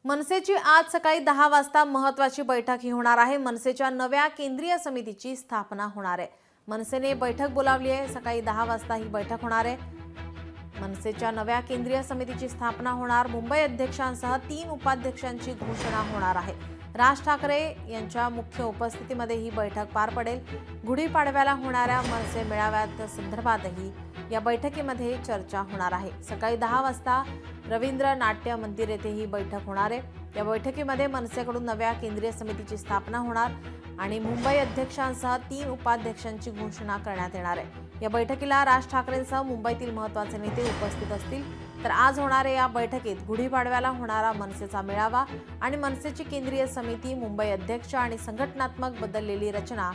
मनसेची आज सकाळी 10 वाजता महत्त्वाची बैठक ही होणार आहे। मनसेच्या नव्या केंद्रीय समितीची स्थापना होणार आहे। मनसेने बैठक बोलावली आहे। सकाळी 10 वाजता ही बैठक होणार आहे। मनसेच्या नव्या केंद्रीय समितीची स्थापना होणार। मुंबई अध्यक्षांसह 3 उपाध्यक्षांची घोषणा होणार आहे। राज ठाकरे यांच्या मुख्य उपस्थितीमध्ये ही बैठक पार पडेल। गुढीपाडव्याला होणाऱ्या मनसे मेळाव्यात संदर्भातही या बैठकीमध्ये चर्चा होणार आहे। सकाळी 10 वाजता रवींद्र नाट्य मंदिर येथे ही बैठक होणार आहे। या बैठकीमध्ये मनसेकडून नव्या केंद्रीय समितीची स्थापना होणार आणि मुंबई अध्यक्षांसह 3 उपाध्यक्षांची घोषणा करण्यात येणार आहे। या बैठकीला राज ठाकरेंसह मुंबईतील महत्त्वाचे नेते उपस्थित असतील। तर आज होणाऱ्या या बैठकीत गुढीपाडव्याला होणारा मनसेचा मेळावा आणि मनसेची केंद्रीय समिती, मुंबई अध्यक्ष आणि संघटनात्मक बदललेली रचना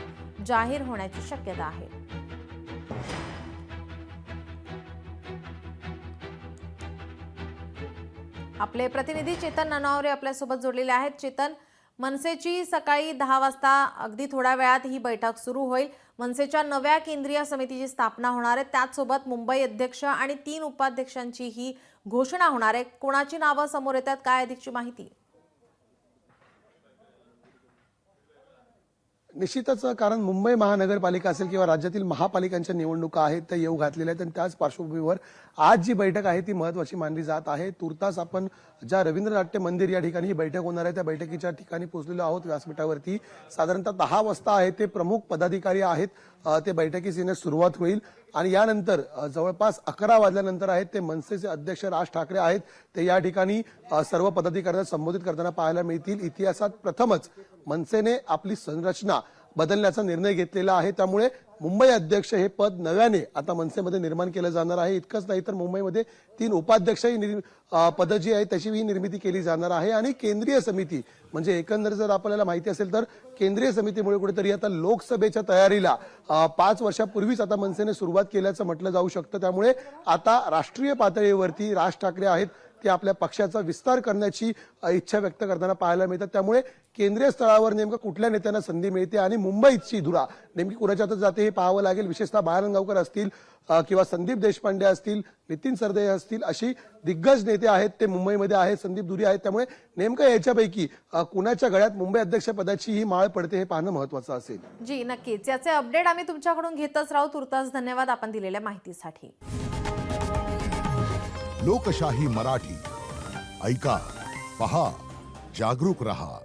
जाहीर होण्याची शक्यता आहे। आपले प्रतिनिधी चेतन ननावरे आपल्यासोबत जोडलेले आहेत। चेतन, मनसेची सकाळी 10 वाजता अगदी थोड्या वेळात ही बैठक सुरू होईल। मनसेच्या नव्या केंद्रीय समितीची स्थापना होणार आहे। त्याचसोबत मुंबई अध्यक्ष आणि 3 उपाध्यक्षांची ही घोषणा होणार आहे। कोणाची नावं समोर येतात, काय अधिकची माहिती? निश्चितच, कारण मुंबई महानगरपालिका असेल किंवा राज्यातील महापालिकांच्या निवडणुका आहेत त्या येऊ घातलेल्या आहेत आणि त्याच पार्श्वभूमीवर आज जी बैठक आहे ती महत्त्वाची मानली जात आहे। तुर्तास आपण ज्या रवींद्र नाट्य मंदिर या ठिकाणी ही बैठक होणार आहे त्या बैठकीच्या ठिकाणी पोहोचलेलो आहोत। व्यासपीठावरती साधारणतः 10 वाजता आहे ते प्रमुख पदाधिकारी आहेत ते बैठकीस येण्यास सुरुवात होईल आणि यानंतर जवळपास 11 वाजल्यानंतर आहेत ते मनसेचे अध्यक्ष राज ठाकरे आहेत ते या ठिकाणी सर्व पदाधिकाऱ्यांना संबोधित करताना पाहायला मिळतील। इतिहासात प्रथमच मनसेने आपली संरचना बदलण्याचा निर्णय घेतलेला आहे। त्यामुळे मुंबई अध्यक्ष हे पद नव्याने आता मनसेमध्ये निर्माण केलं जाणार आहे। इतकंच नाही तर मुंबईमध्ये 3 उपाध्यक्षही पद जी आहे त्याची निर्मिती केली जाणार आहे आणि केंद्रीय समिती म्हणजे एकंदर जर आपल्याला माहिती असेल तर केंद्रीय समितीमुळे कुठेतरी आता लोकसभेच्या तयारीला 5 वर्षापूर्वीच आता मनसेने सुरुवात केल्याचं म्हटलं जाऊ शकतं। त्यामुळे आता राष्ट्रीय पातळीवरती राज ठाकरे आहेत ते आपल्या पक्षाचा विस्तार करण्याची इच्छा व्यक्त करताना पाहायला मिळतात। त्यामुळे केंद्रीय स्तरावर नेमकं कुठल्या नेत्यांना संधी मिळते आणि मुंबईची धुरा नेमकी कुणाच्या हातात जाते हे पाहावं लागेल। विशेषतः बाळगंगावकर असतील किंवा संदीप देशपांडे असतील, नितीन सरदेय असतील, अशी दिग्गज नेते आहेत ते मुंबईमध्ये आहेत, संदीप दुरी आहेत। त्यामुळे नेमकं याच्यापैकी कुणाच्या गळ्यात मुंबई अध्यक्षपदाची ही माळ पडते हे पाहणं महत्त्वाचं असेल। जी नक्कीच, याचे अपडेट आम्ही तुमच्याकडून घेतच राहू। तुर्तास धन्यवाद आपण दिलेल्या माहितीसाठी। लोकशाही मराठी ऐका, पहा, जागरूक रहा।